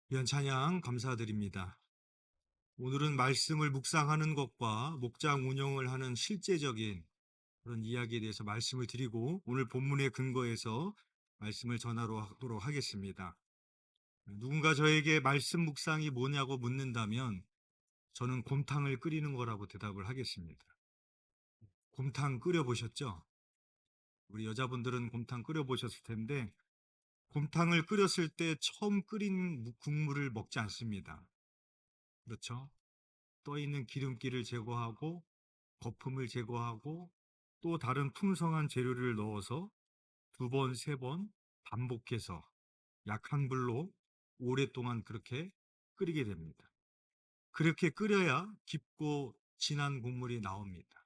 귀한 찬양 감사드립니다. 오늘은 말씀을 묵상하는 것과 목장 운영을 하는 실제적인 그런 이야기에 대해서 말씀을 드리고 오늘 본문의 근거에서 말씀을 전하도록 하겠습니다. 누군가 저에게 말씀 묵상이 뭐냐고 묻는다면 저는 곰탕을 끓이는 거라고 대답을 하겠습니다. 곰탕 끓여보셨죠? 우리 여자분들은 곰탕 끓여보셨을 텐데 곰탕을 끓였을 때 처음 끓인 국물을 먹지 않습니다. 그렇죠? 떠 있는 기름기를 제거하고 거품을 제거하고 또 다른 풍성한 재료를 넣어서 두 번, 세 번 반복해서 약한 불로 오랫동안 그렇게 끓이게 됩니다. 그렇게 끓여야 깊고 진한 국물이 나옵니다.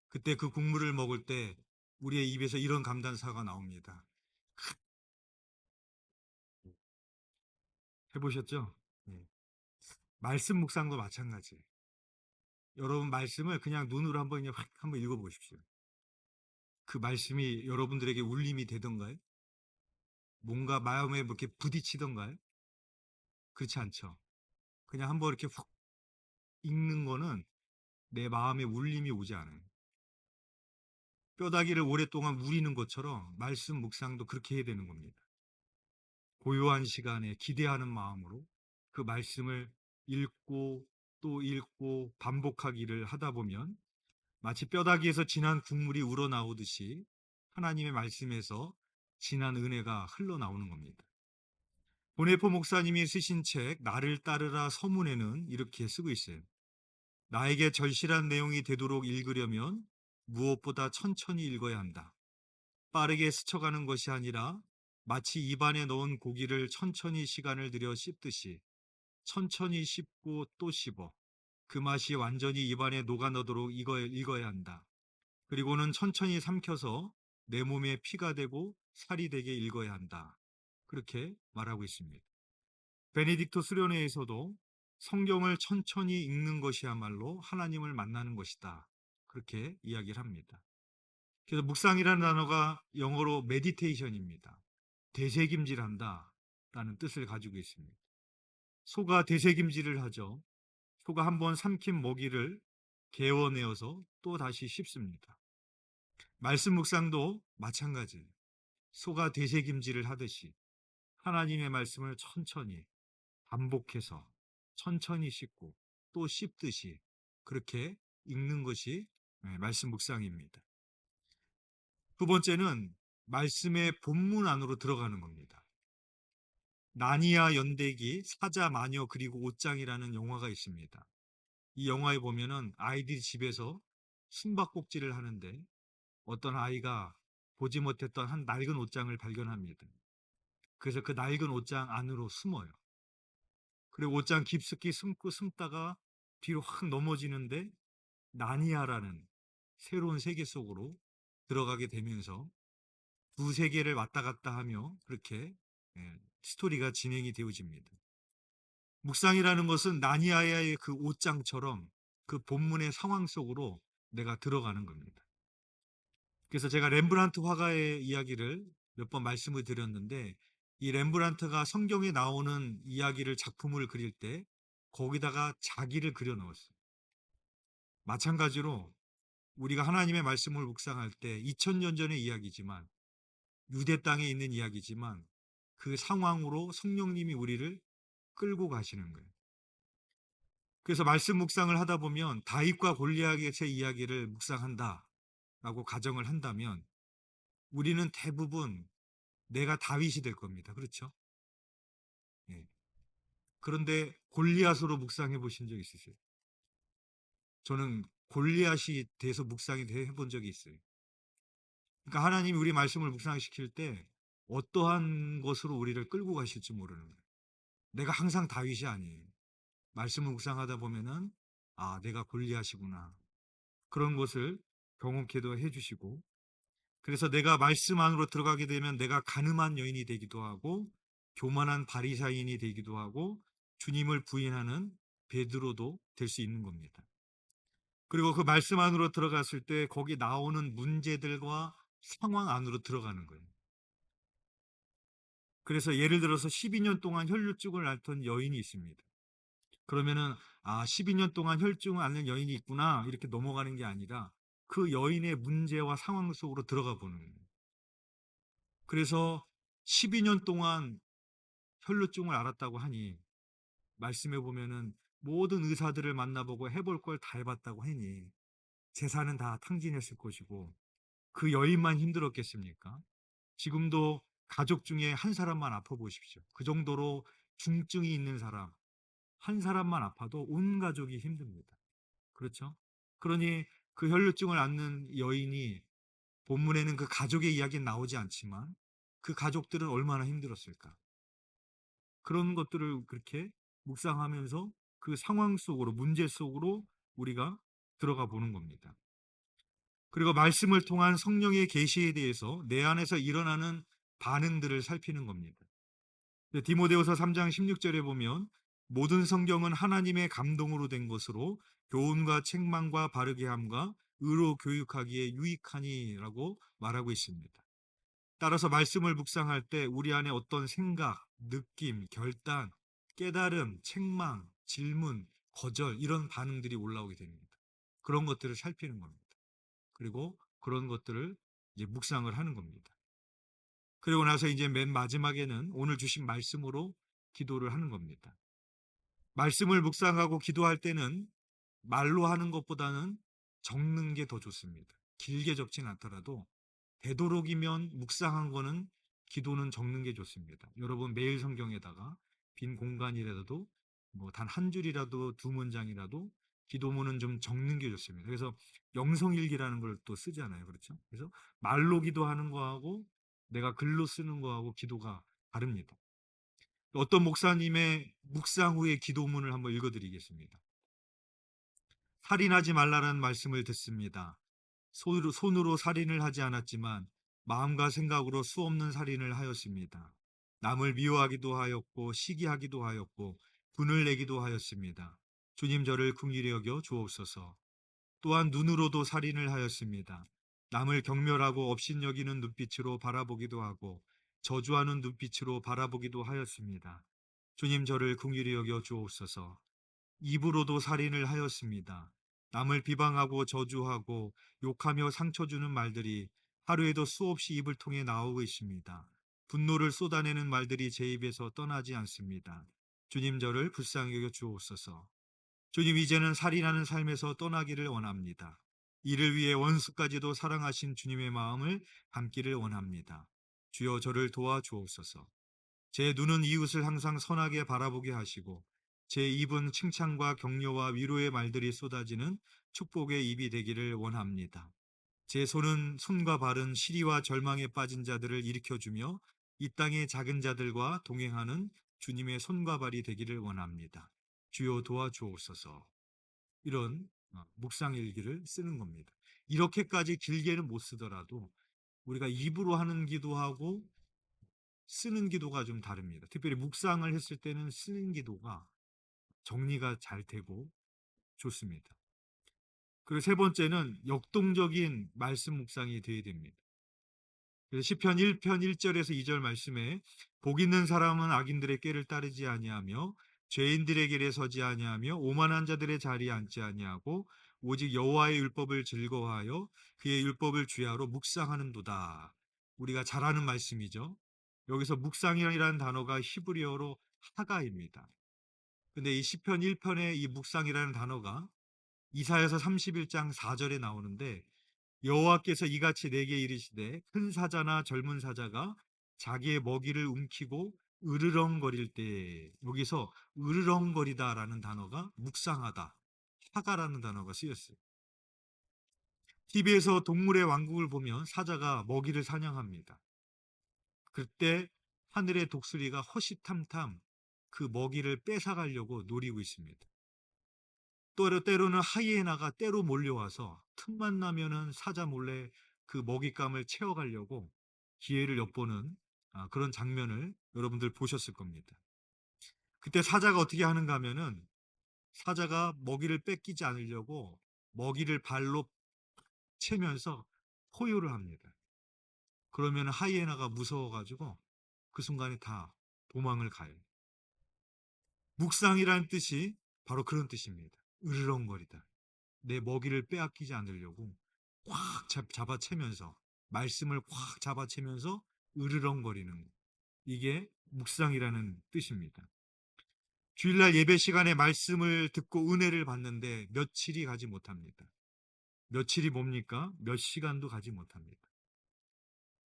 그때 그 국물을 먹을 때 우리의 입에서 이런 감탄사가 나옵니다. 해보셨죠? 네. 말씀 묵상도 마찬가지예요. 여러분 말씀을 그냥 눈으로 한번 확 한번 읽어보십시오. 그 말씀이 여러분들에게 울림이 되던가요? 뭔가 마음에 이렇게 부딪히던가요? 그렇지 않죠. 그냥 한번 이렇게 훅 읽는 거는 내 마음에 울림이 오지 않아요. 뼈다귀를 오랫동안 우리는 것처럼 말씀 묵상도 그렇게 해야 되는 겁니다. 고요한 시간에 기대하는 마음으로 그 말씀을 읽고 또 읽고 반복하기를 하다 보면 마치 뼈다귀에서 진한 국물이 우러나오듯이 하나님의 말씀에서 진한 은혜가 흘러나오는 겁니다. 보네포 목사님이 쓰신 책 나를 따르라 서문에는 이렇게 쓰고 있어요. 나에게 절실한 내용이 되도록 읽으려면 무엇보다 천천히 읽어야 한다. 빠르게 스쳐가는 것이 아니라 마치 입안에 넣은 고기를 천천히 시간을 들여 씹듯이 천천히 씹고 또 씹어 그 맛이 완전히 입안에 녹아너도록 읽어야 한다. 그리고는 천천히 삼켜서 내 몸에 피가 되고 살이 되게 읽어야 한다. 그렇게 말하고 있습니다. 베네딕토 수련회에서도 성경을 천천히 읽는 것이야말로 하나님을 만나는 것이다. 그렇게 이야기를 합니다. 그래서 묵상이라는 단어가 영어로 메디테이션입니다. 되새김질한다 라는 뜻을 가지고 있습니다. 소가 되새김질을 하죠. 소가 한번 삼킨 먹이를 개워내어서 또 다시 씹습니다. 말씀 묵상도 마찬가지예요. 소가 되새김질을 하듯이 하나님의 말씀을 천천히 반복해서 천천히 씹고 또 씹듯이 그렇게 읽는 것이 말씀 묵상입니다. 두 번째는 말씀의 본문 안으로 들어가는 겁니다. 나니아 연대기 사자 마녀 그리고 옷장이라는 영화가 있습니다. 이 영화에 보면은 아이들이 집에서 숨바꼭질을 하는데 어떤 아이가 보지 못했던 한 낡은 옷장을 발견합니다. 그래서 그 낡은 옷장 안으로 숨어요. 그리고 옷장 깊숙이 숨다가 뒤로 확 넘어지는데 나니아라는 새로운 세계 속으로 들어가게 되면서 두 세계를 왔다 갔다 하며 그렇게 스토리가 진행이 되어집니다. 묵상이라는 것은 나니아의 그 옷장처럼 그 본문의 상황 속으로 내가 들어가는 겁니다. 그래서 제가 렘브란트 화가의 이야기를 몇 번 말씀을 드렸는데 이 렘브란트가 성경에 나오는 이야기를 작품을 그릴 때 거기다가 자기를 그려 넣었어요. 마찬가지로 우리가 하나님의 말씀을 묵상할 때 2000년 전의 이야기지만 유대 땅에 있는 이야기지만 그 상황으로 성령님이 우리를 끌고 가시는 거예요. 그래서 말씀 묵상을 하다 보면 다윗과 골리앗의 이야기를 묵상한다라고 가정을 한다면 우리는 대부분 내가 다윗이 될 겁니다. 그렇죠? 예. 그런데 골리앗으로 묵상해 보신 적 있으세요? 저는 골리앗이 돼서 묵상이 해본 적이 있어요. 그러니까 하나님이 우리 말씀을 묵상시킬 때 어떠한 것으로 우리를 끌고 가실지 모르는 거예요. 내가 항상 다윗이 아니에요. 말씀을 묵상하다 보면은 아, 내가 골리앗이구나. 그런 것을 경험케도 해주시고 그래서 내가 말씀 안으로 들어가게 되면 내가 가늠한 여인이 되기도 하고 교만한 바리사인이 되기도 하고 주님을 부인하는 베드로도 될 수 있는 겁니다. 그리고 그 말씀 안으로 들어갔을 때 거기 나오는 문제들과 상황 안으로 들어가는 거예요. 그래서 예를 들어서 12년 동안 혈루증을 앓던 여인이 있습니다. 그러면은 12년 동안 혈증을 앓는 여인이 있구나 이렇게 넘어가는 게 아니라 그 여인의 문제와 상황 속으로 들어가 보는 거예요. 그래서 12년 동안 혈루증을 앓았다고 하니 말씀해 보면은 모든 의사들을 만나보고 해볼 걸 다 해봤다고 하니 재산은 다 탕진했을 것이고 그 여인만 힘들었겠습니까? 지금도 가족 중에 한 사람만 아파 보십시오. 그 정도로 중증이 있는 사람, 한 사람만 아파도 온 가족이 힘듭니다. 그렇죠? 그러니 그 혈루증을 앓는 여인이 본문에는 그 가족의 이야기는 나오지 않지만 그 가족들은 얼마나 힘들었을까? 그런 것들을 그렇게 묵상하면서 그 상황 속으로, 문제 속으로 우리가 들어가 보는 겁니다. 그리고 말씀을 통한 성령의 계시에 대해서 내 안에서 일어나는 반응들을 살피는 겁니다. 디모데후서 3장 16절에 보면 모든 성경은 하나님의 감동으로 된 것으로 교훈과 책망과 바르게 함과 의로 교육하기에 유익하니라고 말하고 있습니다. 따라서 말씀을 묵상할 때 우리 안에 어떤 생각, 느낌, 결단, 깨달음, 책망, 질문, 거절 이런 반응들이 올라오게 됩니다. 그런 것들을 살피는 겁니다. 그리고 그런 것들을 이제 묵상을 하는 겁니다. 그리고 나서 이제 맨 마지막에는 오늘 주신 말씀으로 기도를 하는 겁니다. 말씀을 묵상하고 기도할 때는 말로 하는 것보다는 적는 게 더 좋습니다. 길게 적진 않더라도 되도록이면 묵상한 거는 기도는 적는 게 좋습니다. 여러분 매일 성경에다가 빈 공간이라도 뭐 단 한 줄이라도 두 문장이라도 기도문은 좀 적는 게 좋습니다. 그래서 영성일기라는 걸 또 쓰잖아요. 그렇죠? 그래서 말로 기도하는 거하고 내가 글로 쓰는 거하고 기도가 다릅니다. 어떤 목사님의 묵상 후에 기도문을 한번 읽어드리겠습니다. 살인하지 말라는 말씀을 듣습니다. 손으로 살인을 하지 않았지만 마음과 생각으로 수없는 살인을 하였습니다. 남을 미워하기도 하였고 시기하기도 하였고 분을 내기도 하였습니다. 주님 저를 긍휼히 여겨 주옵소서. 또한 눈으로도 살인을 하였습니다. 남을 경멸하고 업신여기는 눈빛으로 바라보기도 하고 저주하는 눈빛으로 바라보기도 하였습니다. 주님 저를 긍휼히 여겨 주옵소서. 입으로도 살인을 하였습니다. 남을 비방하고 저주하고 욕하며 상처 주는 말들이 하루에도 수없이 입을 통해 나오고 있습니다. 분노를 쏟아내는 말들이 제 입에서 떠나지 않습니다. 주님 저를 불쌍히 여겨 주옵소서. 주님 이제는 살인하는 삶에서 떠나기를 원합니다. 이를 위해 원수까지도 사랑하신 주님의 마음을 담기를 원합니다. 주여 저를 도와 주옵소서. 제 눈은 이웃을 항상 선하게 바라보게 하시고 제 입은 칭찬과 격려와 위로의 말들이 쏟아지는 축복의 입이 되기를 원합니다. 제 손은 손과 발은 시리와 절망에 빠진 자들을 일으켜주며 이 땅의 작은 자들과 동행하는 주님의 손과 발이 되기를 원합니다. 주여 도와주옵소서. 이런 묵상 일기를 쓰는 겁니다. 이렇게까지 길게는 못 쓰더라도 우리가 입으로 하는 기도하고 쓰는 기도가 좀 다릅니다. 특별히 묵상을 했을 때는 쓰는 기도가 정리가 잘 되고 좋습니다. 그리고 세 번째는 역동적인 말씀 묵상이 되어야 됩니다. 그래서 시편 1편 1절에서 2절 말씀에 복 있는 사람은 악인들의 꾀를 따르지 아니하며 죄인들의 길에 서지 아니하며 오만한 자들의 자리에 앉지 아니하고 오직 여호와의 율법을 즐거워하여 그의 율법을 주야로 묵상하는도다. 우리가 잘 아는 말씀이죠. 여기서 묵상이라는 단어가 히브리어로 하가입니다. 근데 이 시편 1편의 이 묵상이라는 단어가 이사야서 31장 4절에 나오는데 여호와께서 이같이 내게 이르시되 큰 사자나 젊은 사자가 자기의 먹이를 움키고 으르렁거릴 때 여기서 으르렁거리다라는 단어가 묵상하다, 하가라는 단어가 쓰였어요. TV에서 동물의 왕국을 보면 사자가 먹이를 사냥합니다. 그때 하늘의 독수리가 허시탐탐 그 먹이를 뺏어가려고 노리고 있습니다. 때로는 하이에나가 때로 몰려와서 틈만 나면은 사자 몰래 그 먹잇감을 채워가려고 기회를 엿보는 그런 장면을 여러분들 보셨을 겁니다. 그때 사자가 어떻게 하는가 하면은 사자가 먹이를 뺏기지 않으려고 먹이를 발로 채면서 포효를 합니다. 그러면 하이에나가 무서워가지고 그 순간에 다 도망을 가요. 묵상이라는 뜻이 바로 그런 뜻입니다. 으르렁거리다. 내 먹이를 빼앗기지 않으려고 꽉 잡아채면서, 말씀을 꽉 잡아채면서 으르렁거리는 것. 이게 묵상이라는 뜻입니다. 주일날 예배 시간에 말씀을 듣고 은혜를 받는데 며칠이 가지 못합니다. 며칠이 뭡니까? 몇 시간도 가지 못합니다.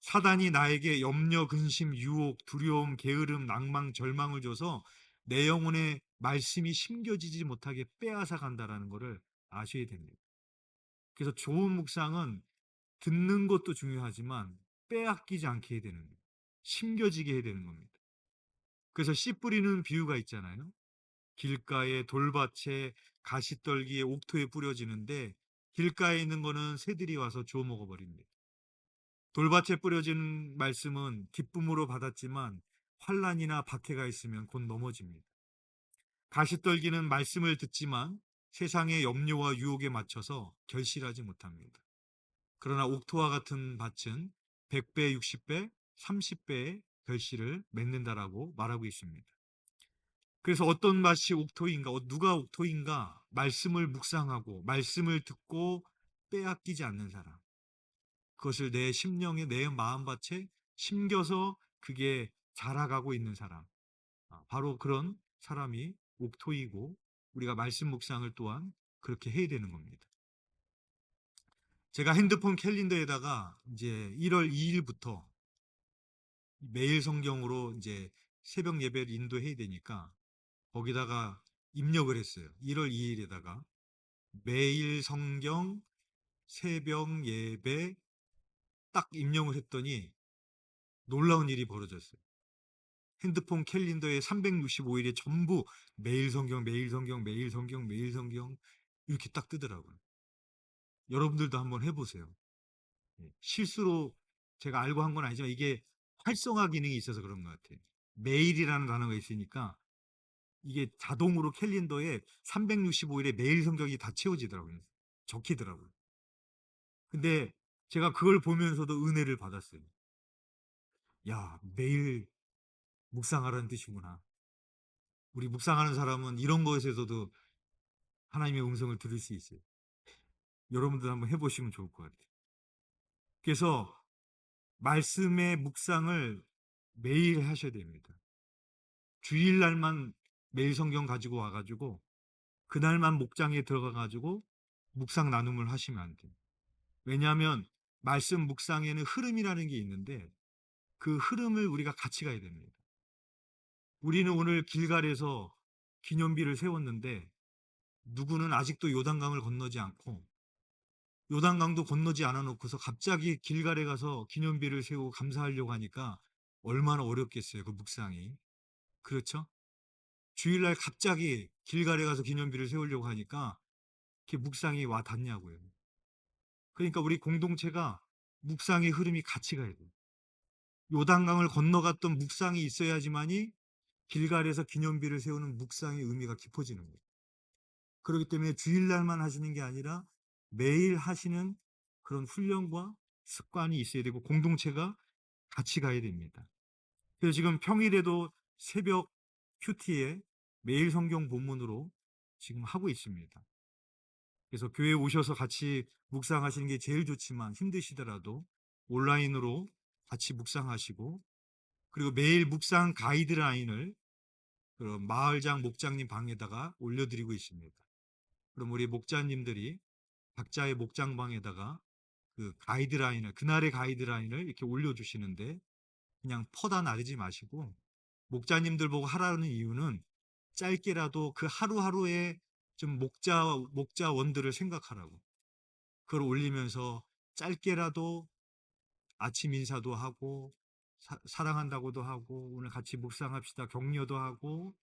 사단이 나에게 염려, 근심, 유혹, 두려움, 게으름, 낭망, 절망을 줘서 내 영혼의 말씀이 심겨지지 못하게 빼앗아 간다라는 것을 아셔야 됩니다. 그래서 좋은 묵상은 듣는 것도 중요하지만 빼앗기지 않게 해야 되는 거예요. 심겨지게 해야 되는 겁니다. 그래서 씨 뿌리는 비유가 있잖아요. 길가에 돌밭에 가시떨기에 옥토에 뿌려지는데 길가에 있는 거는 새들이 와서 주워 먹어버립니다. 돌밭에 뿌려진 말씀은 기쁨으로 받았지만 환란이나 박해가 있으면 곧 넘어집니다. 가시떨기는 말씀을 듣지만 세상의 염려와 유혹에 맞춰서 결실하지 못합니다. 그러나 옥토와 같은 밭은 100배, 60배, 30배의 결실을 맺는다라고 말하고 있습니다. 그래서 어떤 밭이 옥토인가, 누가 옥토인가, 말씀을 묵상하고 말씀을 듣고 빼앗기지 않는 사람. 그것을 내 심령에, 내 마음밭에 심겨서 그게 자라가고 있는 사람. 바로 그런 사람이 옥토이고 우리가 말씀 묵상을 또한 그렇게 해야 되는 겁니다. 제가 핸드폰 캘린더에다가 이제 1월 2일부터 매일 성경으로 이제 새벽 예배를 인도해야 되니까 거기다가 입력을 했어요. 1월 2일에다가 매일 성경 새벽 예배 딱 입력을 했더니 놀라운 일이 벌어졌어요. 핸드폰 캘린더에 365일에 전부 매일 성경, 매일 성경, 매일 성경, 매일 성경 이렇게 딱 뜨더라고요. 여러분들도 한번 해보세요. 실수로 제가 알고 한 건 아니지만 이게 활성화 기능이 있어서 그런 것 같아요. 매일이라는 단어가 있으니까 이게 자동으로 캘린더에 365일에 매일 성경이 다 채워지더라고요. 적히더라고요. 근데 제가 그걸 보면서도 은혜를 받았어요. 야, 매일 묵상하라는 뜻이구나. 우리 묵상하는 사람은 이런 것에서도 하나님의 음성을 들을 수 있어요. 여러분들 한번 해보시면 좋을 것 같아요. 그래서 말씀의 묵상을 매일 하셔야 됩니다. 주일날만 매일 성경 가지고 와가지고 그날만 목장에 들어가가지고 묵상 나눔을 하시면 안 돼요. 왜냐하면 말씀 묵상에는 흐름이라는 게 있는데 그 흐름을 우리가 같이 가야 됩니다. 우리는 오늘 길갈에서 기념비를 세웠는데 누구는 아직도 요단강을 건너지 않고 요단강도 건너지 않아 놓고서 갑자기 길갈에 가서 기념비를 세우고 감사하려고 하니까 얼마나 어렵겠어요, 그 묵상이. 그렇죠? 주일날 갑자기 길갈에 가서 기념비를 세우려고 하니까 이렇게 묵상이 와 닿냐고요. 그러니까 우리 공동체가 묵상의 흐름이 같이 가야 돼요. 요단강을 건너갔던 묵상이 있어야지만이 길갈에서 기념비를 세우는 묵상의 의미가 깊어지는 거예요. 그렇기 때문에 주일날만 하시는 게 아니라 매일 하시는 그런 훈련과 습관이 있어야 되고 공동체가 같이 가야 됩니다. 그래서 지금 평일에도 새벽 큐티에 매일 성경 본문으로 지금 하고 있습니다. 그래서 교회에 오셔서 같이 묵상하시는 게 제일 좋지만 힘드시더라도 온라인으로 같이 묵상하시고 그리고 매일 묵상 가이드라인을 그 마을장 목장님 방에다가 올려드리고 있습니다. 그럼 우리 목자님들이 각자의 목장방에다가 그 가이드라인을 그날의 가이드라인을 이렇게 올려주시는데 그냥 퍼다 나르지 마시고 목자님들 보고 하라는 이유는 짧게라도 그 하루하루의 좀 목자원들을 생각하라고 그걸 올리면서 짧게라도 아침 인사도 하고 사랑한다고도 하고 오늘 같이 묵상합시다 격려도 하고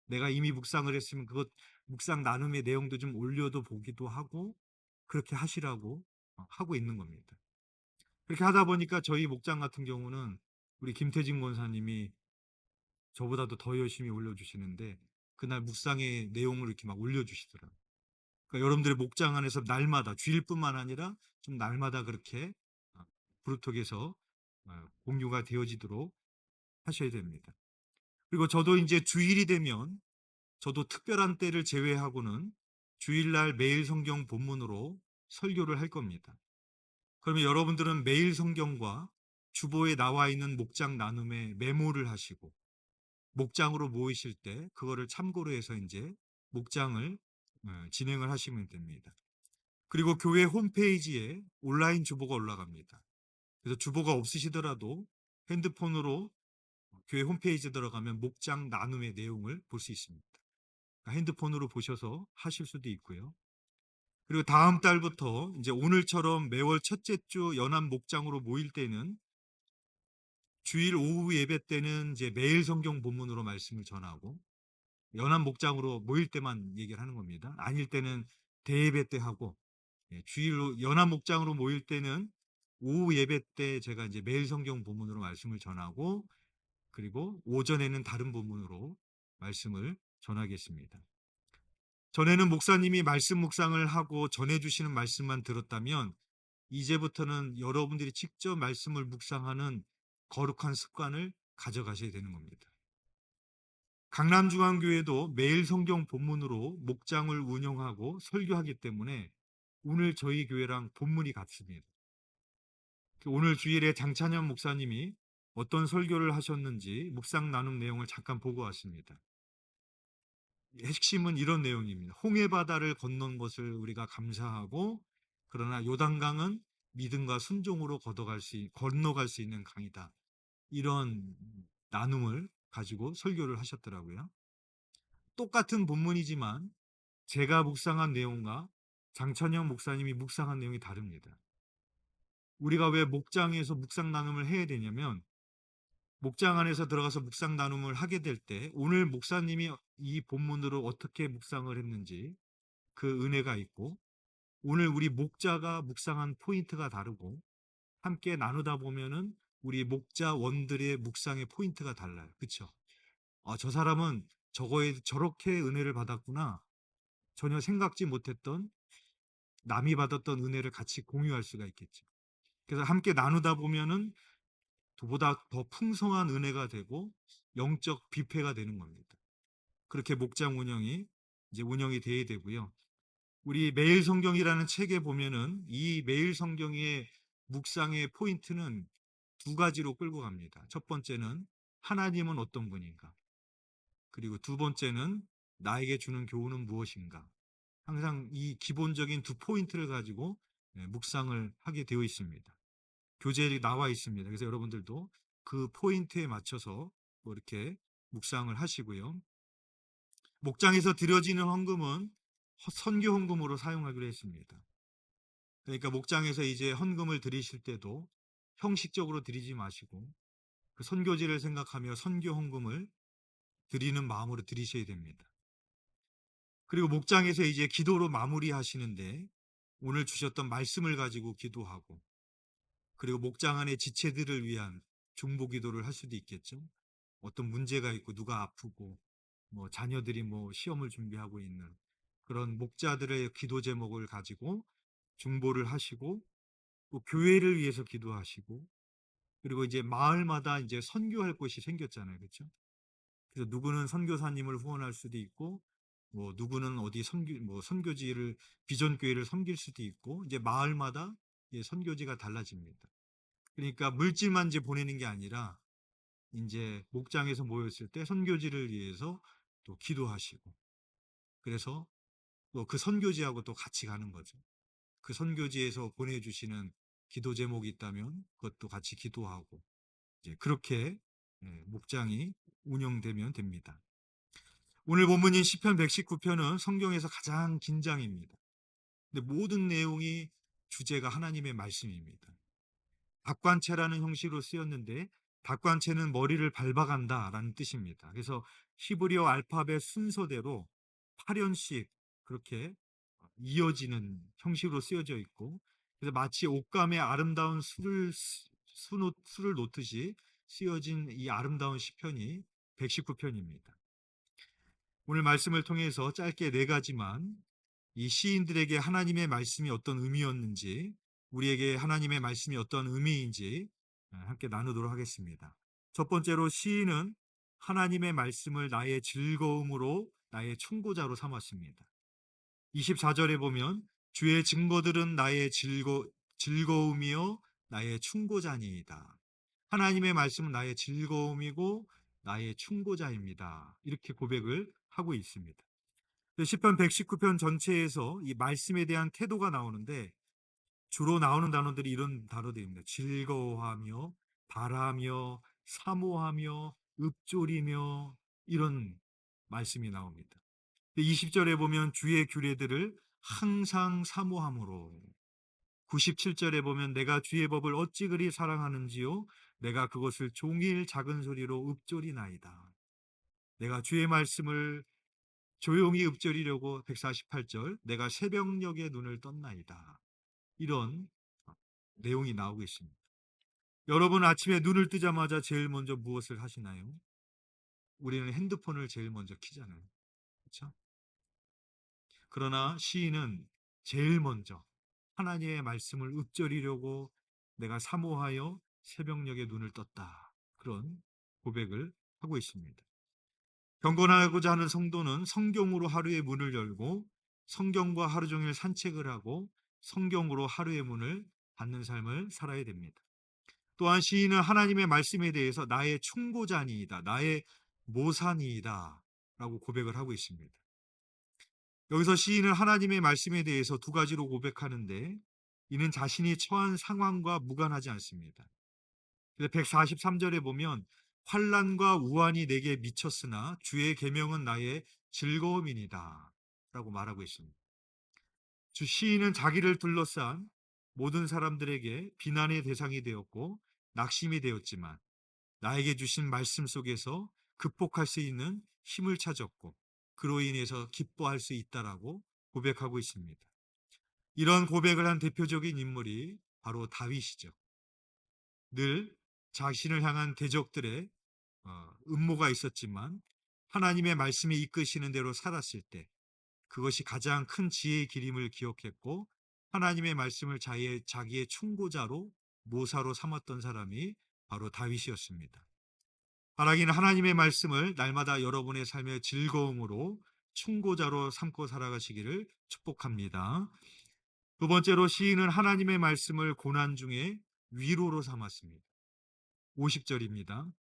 내가 이미 묵상을 했으면 그것 묵상 나눔의 내용도 좀 올려도 보기도 하고 그렇게 하시라고 하고 있는 겁니다. 그렇게 하다 보니까 저희 목장 같은 경우는 우리 김태진 권사님이 저보다도 더 열심히 올려주시는데 그날 묵상의 내용을 이렇게 막 올려주시더라고요. 그러니까 여러분들의 목장 안에서 날마다 주일뿐만 아니라 좀 날마다 그렇게 브루톡에서 공유가 되어지도록 하셔야 됩니다. 그리고 저도 이제 주일이 되면 저도 특별한 때를 제외하고는 주일날 매일 성경 본문으로 설교를 할 겁니다. 그러면 여러분들은 매일 성경과 주보에 나와 있는 목장 나눔에 메모를 하시고 목장으로 모이실 때 그거를 참고로 해서 이제 목장을 진행을 하시면 됩니다. 그리고 교회 홈페이지에 온라인 주보가 올라갑니다. 그래서 주보가 없으시더라도 핸드폰으로 교회 홈페이지에 들어가면 목장 나눔의 내용을 볼 수 있습니다. 그러니까 핸드폰으로 보셔서 하실 수도 있고요. 그리고 다음 달부터 이제 오늘처럼 매월 첫째 주 연합 목장으로 모일 때는 주일 오후 예배 때는 이제 매일 성경 본문으로 말씀을 전하고 연합 목장으로 모일 때만 얘기를 하는 겁니다. 아닐 때는 대예배 때 하고 주일로 연합 목장으로 모일 때는 오후 예배 때 제가 이제 매일 성경 본문으로 말씀을 전하고 그리고 오전에는 다른 본문으로 말씀을 전하겠습니다. 전에는 목사님이 말씀 묵상을 하고 전해주시는 말씀만 들었다면 이제부터는 여러분들이 직접 말씀을 묵상하는 거룩한 습관을 가져가셔야 되는 겁니다. 강남중앙교회도 매일 성경 본문으로 목장을 운영하고 설교하기 때문에 오늘 저희 교회랑 본문이 같습니다. 오늘 주일에 장찬현 목사님이 어떤 설교를 하셨는지 묵상 나눔 내용을 잠깐 보고 왔습니다. 핵심은 이런 내용입니다. 홍해 바다를 건넌 것을 우리가 감사하고 그러나 요단강은 믿음과 순종으로 건너갈 수 있는 강이다. 이런 나눔을 가지고 설교를 하셨더라고요. 똑같은 본문이지만 제가 묵상한 내용과 장찬영 목사님이 묵상한 내용이 다릅니다. 우리가 왜 목장에서 묵상 나눔을 해야 되냐면 목장 안에서 들어가서 묵상 나눔을 하게 될 때 오늘 목사님이 이 본문으로 어떻게 묵상을 했는지 그 은혜가 있고 오늘 우리 목자가 묵상한 포인트가 다르고 함께 나누다 보면은 우리 목자원들의 묵상의 포인트가 달라요. 그렇죠? 저 사람은 저거에 저렇게 은혜를 받았구나. 전혀 생각지 못했던 남이 받았던 은혜를 같이 공유할 수가 있겠죠. 그래서 함께 나누다 보면은 보다 더 풍성한 은혜가 되고 영적 뷔페가 되는 겁니다. 그렇게 목장 운영이 이제 운영이 돼야 되고요. 우리 매일 성경이라는 책에 보면은 이 매일 성경의 묵상의 포인트는 두 가지로 끌고 갑니다. 첫 번째는 하나님은 어떤 분인가? 그리고 두 번째는 나에게 주는 교훈은 무엇인가? 항상 이 기본적인 두 포인트를 가지고 묵상을 하게 되어 있습니다. 교재에 나와 있습니다. 그래서 여러분들도 그 포인트에 맞춰서 뭐 이렇게 묵상을 하시고요. 목장에서 드려지는 헌금은 선교 헌금으로 사용하기로 했습니다. 그러니까 목장에서 이제 헌금을 드리실 때도 형식적으로 드리지 마시고 그 선교지를 생각하며 선교 헌금을 드리는 마음으로 드리셔야 됩니다. 그리고 목장에서 이제 기도로 마무리하시는데 오늘 주셨던 말씀을 가지고 기도하고 그리고 목장 안의 지체들을 위한 중보 기도를 할 수도 있겠죠. 어떤 문제가 있고 누가 아프고 뭐 자녀들이 뭐 시험을 준비하고 있는 그런 목자들의 기도 제목을 가지고 중보를 하시고 또 교회를 위해서 기도하시고 그리고 이제 마을마다 이제 선교할 곳이 생겼잖아요. 그렇죠? 그래서 누구는 선교사님을 후원할 수도 있고 뭐 누구는 어디 선교지를 비전 교회를 섬길 수도 있고 이제 마을마다 선교지가 달라집니다. 그러니까 물질만 이제 보내는 게 아니라 이제 목장에서 모였을 때 선교지를 위해서 또 기도하시고 그래서 또 그 선교지하고 또 같이 가는 거죠. 그 선교지에서 보내주시는 기도 제목이 있다면 그것도 같이 기도하고 이제 그렇게 목장이 운영되면 됩니다. 오늘 본문인 시편 119편은 성경에서 가장 긴장입니다. 근데 모든 내용이 주제가 하나님의 말씀입니다. 박관체라는 형식으로 쓰였는데 박관체는 머리를 밟아간다라는 뜻입니다. 그래서 히브리어 알파벳 순서대로 8연씩 그렇게 이어지는 형식으로 쓰여져 있고 그래서 마치 옷감에 아름다운 수를 놓듯이 쓰여진 이 아름다운 시편이 119편입니다. 오늘 말씀을 통해서 짧게 네 가지만 이 시인들에게 하나님의 말씀이 어떤 의미였는지 우리에게 하나님의 말씀이 어떤 의미인지 함께 나누도록 하겠습니다. 첫 번째로 시인은 하나님의 말씀을 나의 즐거움으로 나의 충고자로 삼았습니다. 24절에 보면 주의 증거들은 나의 즐거움이요 나의 충고자니이다. 하나님의 말씀은 나의 즐거움이고 나의 충고자입니다. 이렇게 고백을 하고 있습니다. 시편 119편 전체에서 이 말씀에 대한 태도가 나오는데 주로 나오는 단어들이 이런 단어들입니다. 즐거워하며 바라며 사모하며 읊조리며 이런 말씀이 나옵니다. 20절에 보면 주의 규례들을 항상 사모함으로, 97절에 보면 내가 주의 법을 어찌 그리 사랑하는지요 내가 그것을 종일 작은 소리로 읊조리나이다. 내가 주의 말씀을 조용히 읊조리려고 148절 내가 새벽녘에 눈을 떴나이다. 이런 내용이 나오고 있습니다. 여러분 아침에 눈을 뜨자마자 제일 먼저 무엇을 하시나요? 우리는 핸드폰을 제일 먼저 켜잖아요. 그렇죠? 그러나 시인은 제일 먼저 하나님의 말씀을 읊조리려고 내가 사모하여 새벽녘에 눈을 떴다. 그런 고백을 하고 있습니다. 경건하고자 하는 성도는 성경으로 하루의 문을 열고 성경과 하루 종일 산책을 하고 성경으로 하루의 문을 닫는 삶을 살아야 됩니다. 또한 시인은 하나님의 말씀에 대해서 나의 충고자니이다, 나의 모산이이다 라고 고백을 하고 있습니다. 여기서 시인은 하나님의 말씀에 대해서 두 가지로 고백하는데 이는 자신이 처한 상황과 무관하지 않습니다. 143절에 보면 환난과 우환이 내게 미쳤으나 주의 계명은 나의 즐거움이니다 라고 말하고 있습니다. 주 시인은 자기를 둘러싼 모든 사람들에게 비난의 대상이 되었고 낙심이 되었지만 나에게 주신 말씀 속에서 극복할 수 있는 힘을 찾았고 그로 인해서 기뻐할 수 있다라고 고백하고 있습니다. 이런 고백을 한 대표적인 인물이 바로 다윗이죠. 늘 자신을 향한 대적들의 음모가 있었지만 하나님의 말씀이 이끄시는 대로 살았을 때 그것이 가장 큰 지혜의 길임을 기억했고 하나님의 말씀을 자기의 충고자로 모사로 삼았던 사람이 바로 다윗이었습니다. 바라기는 하나님의 말씀을 날마다 여러분의 삶의 즐거움으로 충고자로 삼고 살아가시기를 축복합니다. 두 번째로 시인은 하나님의 말씀을 고난 중에 위로로 삼았습니다. 50절입니다.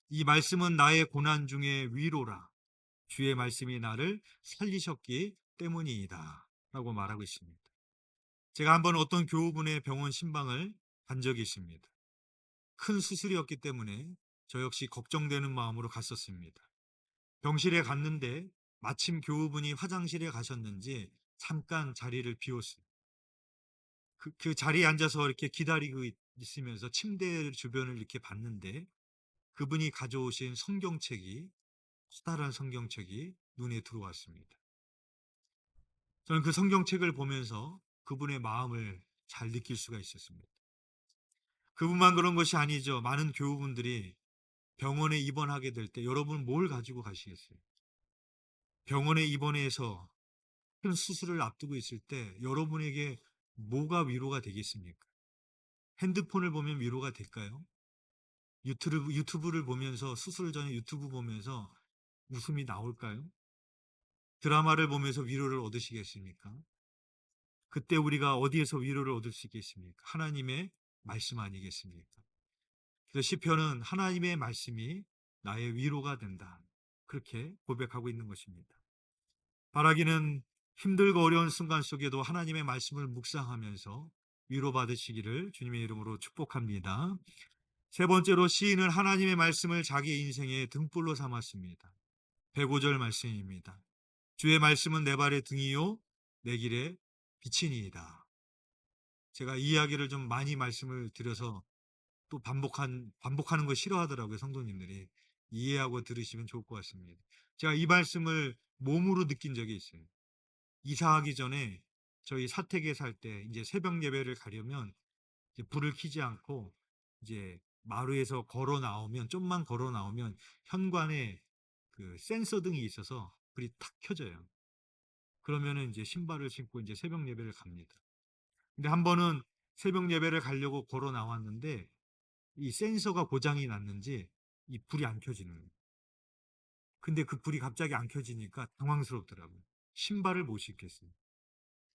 이 말씀은 나의 고난 중에 위로라. 주의 말씀이 나를 살리셨기 때문이다. 라고 말하고 있습니다. 제가 한번 어떤 교우분의 병원 신방을 간 적이 있습니다. 큰 수술이었기 때문에 저 역시 걱정되는 마음으로 갔었습니다. 병실에 갔는데 마침 교우분이 화장실에 가셨는지 잠깐 자리를 비웠어요. 그 자리에 앉아서 이렇게 기다리고 있으면서 침대 주변을 이렇게 봤는데 그분이 가져오신 성경책이 커다란 성경책이 눈에 들어왔습니다. 저는 그 성경책을 보면서 그분의 마음을 잘 느낄 수가 있었습니다. 그분만 그런 것이 아니죠. 많은 교우분들이 병원에 입원하게 될 때 여러분 뭘 가지고 가시겠어요? 병원에 입원해서 큰 수술을 앞두고 있을 때 여러분에게 뭐가 위로가 되겠습니까? 핸드폰을 보면 위로가 될까요? 유튜브를 보면서 수술 전에 유튜브 보면서 웃음이 나올까요? 드라마를 보면서 위로를 얻으시겠습니까? 그때 우리가 어디에서 위로를 얻을 수 있겠습니까? 하나님의 말씀 아니겠습니까? 그래서 시편은 하나님의 말씀이 나의 위로가 된다. 그렇게 고백하고 있는 것입니다. 바라기는 힘들고 어려운 순간 속에도 하나님의 말씀을 묵상하면서 위로받으시기를 주님의 이름으로 축복합니다. 세 번째로 시인은 하나님의 말씀을 자기 인생의 등불로 삼았습니다. 105절 말씀입니다. 주의 말씀은 내 발의 등이요 내 길의 빛이니이다. 제가 이 이야기를 좀 많이 말씀을 드려서 또 반복하는 거 싫어하더라고요, 성도님들이. 이해하고 들으시면 좋을 것 같습니다. 제가 이 말씀을 몸으로 느낀 적이 있어요. 이사하기 전에 저희 사택에 살 때 이제 새벽 예배를 가려면 이제 불을 켜지 않고 이제 마루에서 걸어 나오면 좀만 걸어 나오면 현관에 그 센서 등이 있어서 불이 탁 켜져요. 그러면은 이제 신발을 신고 이제 새벽 예배를 갑니다. 근데 한 번은 새벽 예배를 가려고 걸어 나왔는데 이 센서가 고장이 났는지 이 불이 안 켜지는 거예요. 근데 그 불이 갑자기 안 켜지니까 당황스럽더라고요. 신발을 못 신겠어요.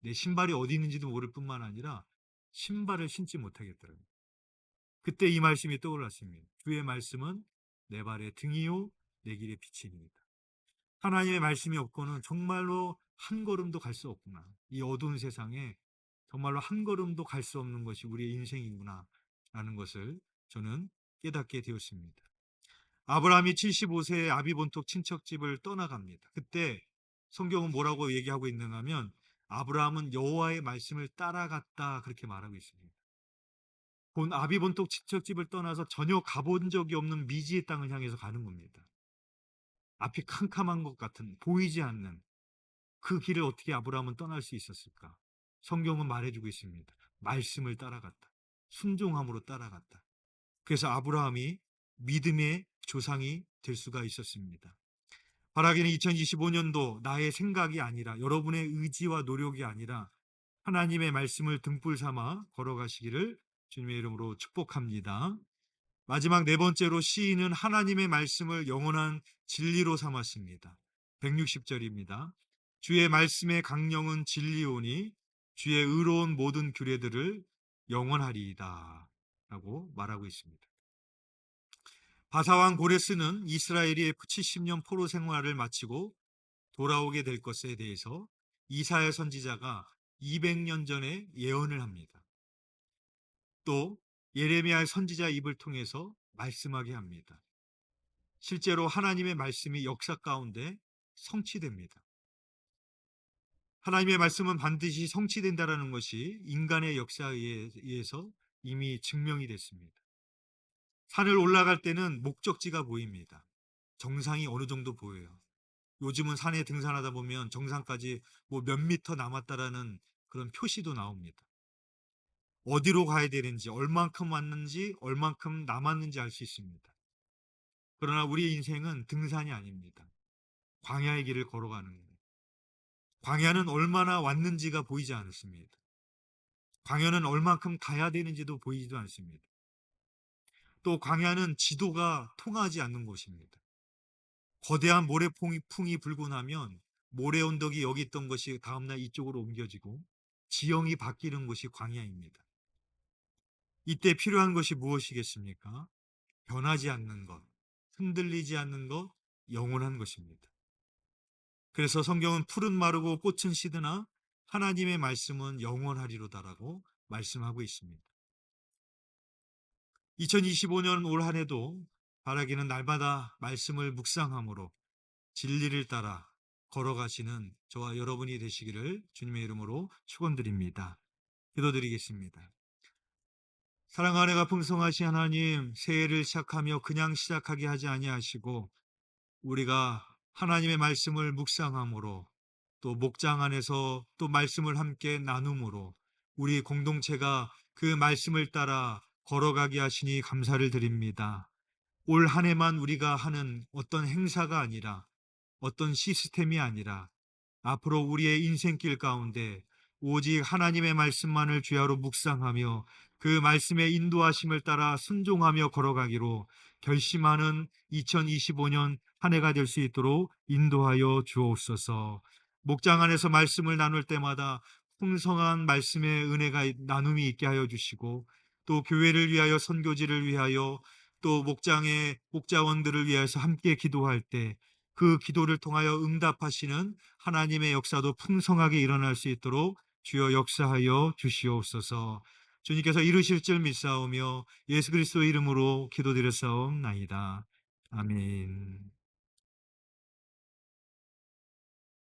내 신발이 어디 있는지도 모를 뿐만 아니라 신발을 신지 못하겠더라고요. 그때 이 말씀이 떠올랐습니다. 주의 말씀은 내 발의 등이요 내 길의 빛입니다. 하나님의 말씀이 없고는 정말로 한 걸음도 갈 수 없구나. 이 어두운 세상에 정말로 한 걸음도 갈 수 없는 것이 우리의 인생이구나 라는 것을 저는 깨닫게 되었습니다. 아브라함이 75세에 아비본톡 친척집을 떠나갑니다. 그때 성경은 뭐라고 얘기하고 있는가 하면 아브라함은 여호와의 말씀을 따라갔다 그렇게 말하고 있습니다. 본 아비본톡 친척집을 떠나서 전혀 가본 적이 없는 미지의 땅을 향해서 가는 겁니다. 앞이 캄캄한 것 같은 보이지 않는 그 길을 어떻게 아브라함은 떠날 수 있었을까? 성경은 말해주고 있습니다. 말씀을 따라갔다. 순종함으로 따라갔다. 그래서 아브라함이 믿음의 조상이 될 수가 있었습니다. 바라기는 2025년도 나의 생각이 아니라 여러분의 의지와 노력이 아니라 하나님의 말씀을 등불 삼아 걸어가시기를 주님의 이름으로 축복합니다. 마지막 네 번째로 시인은 하나님의 말씀을 영원한 진리로 삼았습니다. 160절입니다. 주의 말씀의 강령은 진리오니 주의 의로운 모든 규례들을 영원하리이다 라고 말하고 있습니다. 바사왕 고레스는 이스라엘이 70년 포로 생활을 마치고 돌아오게 될 것에 대해서 이사야 선지자가 200년 전에 예언을 합니다. 또 예레미야 선지자 입을 통해서 말씀하게 합니다. 실제로 하나님의 말씀이 역사 가운데 성취됩니다. 하나님의 말씀은 반드시 성취된다는 것이 인간의 역사에 의해서 이미 증명이 됐습니다. 산을 올라갈 때는 목적지가 보입니다. 정상이 어느 정도 보여요. 요즘은 산에 등산하다 보면 정상까지 뭐 몇 미터 남았다라는 그런 표시도 나옵니다. 어디로 가야 되는지, 얼만큼 왔는지, 얼만큼 남았는지 알 수 있습니다. 그러나 우리의 인생은 등산이 아닙니다. 광야의 길을 걸어가는 거예요. 광야는 얼마나 왔는지가 보이지 않습니다. 광야는 얼만큼 가야 되는지도 보이지도 않습니다. 또 광야는 지도가 통하지 않는 곳입니다. 거대한 모래풍이 불고 나면 모래 언덕이 여기 있던 것이 다음날 이쪽으로 옮겨지고 지형이 바뀌는 곳이 광야입니다. 이때 필요한 것이 무엇이겠습니까? 변하지 않는 것, 흔들리지 않는 것, 영원한 것입니다. 그래서 성경은 풀은 마르고 꽃은 시드나 하나님의 말씀은 영원하리로다라고 말씀하고 있습니다. 2025년 올 한 해도 바라기는 날마다 말씀을 묵상함으로 진리를 따라 걸어가시는 저와 여러분이 되시기를 주님의 이름으로 축원드립니다. 기도드리겠습니다. 사랑하는 은혜가 풍성하신 하나님, 새해를 시작하며 그냥 시작하게 하지 아니하시고 우리가 하나님의 말씀을 묵상함으로 또 목장 안에서 또 말씀을 함께 나눔으로 우리 공동체가 그 말씀을 따라 걸어가게 하시니 감사를 드립니다. 올 한 해만 우리가 하는 어떤 행사가 아니라 어떤 시스템이 아니라 앞으로 우리의 인생길 가운데 오직 하나님의 말씀만을 주야로 묵상하며 그 말씀의 인도하심을 따라 순종하며 걸어가기로 결심하는 2025년 한 해가 될 수 있도록 인도하여 주옵소서. 목장 안에서 말씀을 나눌 때마다 풍성한 말씀의 은혜가 나눔이 있게 하여 주시고 또 교회를 위하여 선교지를 위하여 또 목장의 목자원들을 위해서 함께 기도할 때 그 기도를 통하여 응답하시는 하나님의 역사도 풍성하게 일어날 수 있도록 주여 역사하여 주시옵소서. 주님께서 이루실 줄 믿사오며 예수 그리스도의 이름으로 기도드렸사옵나이다. 아멘.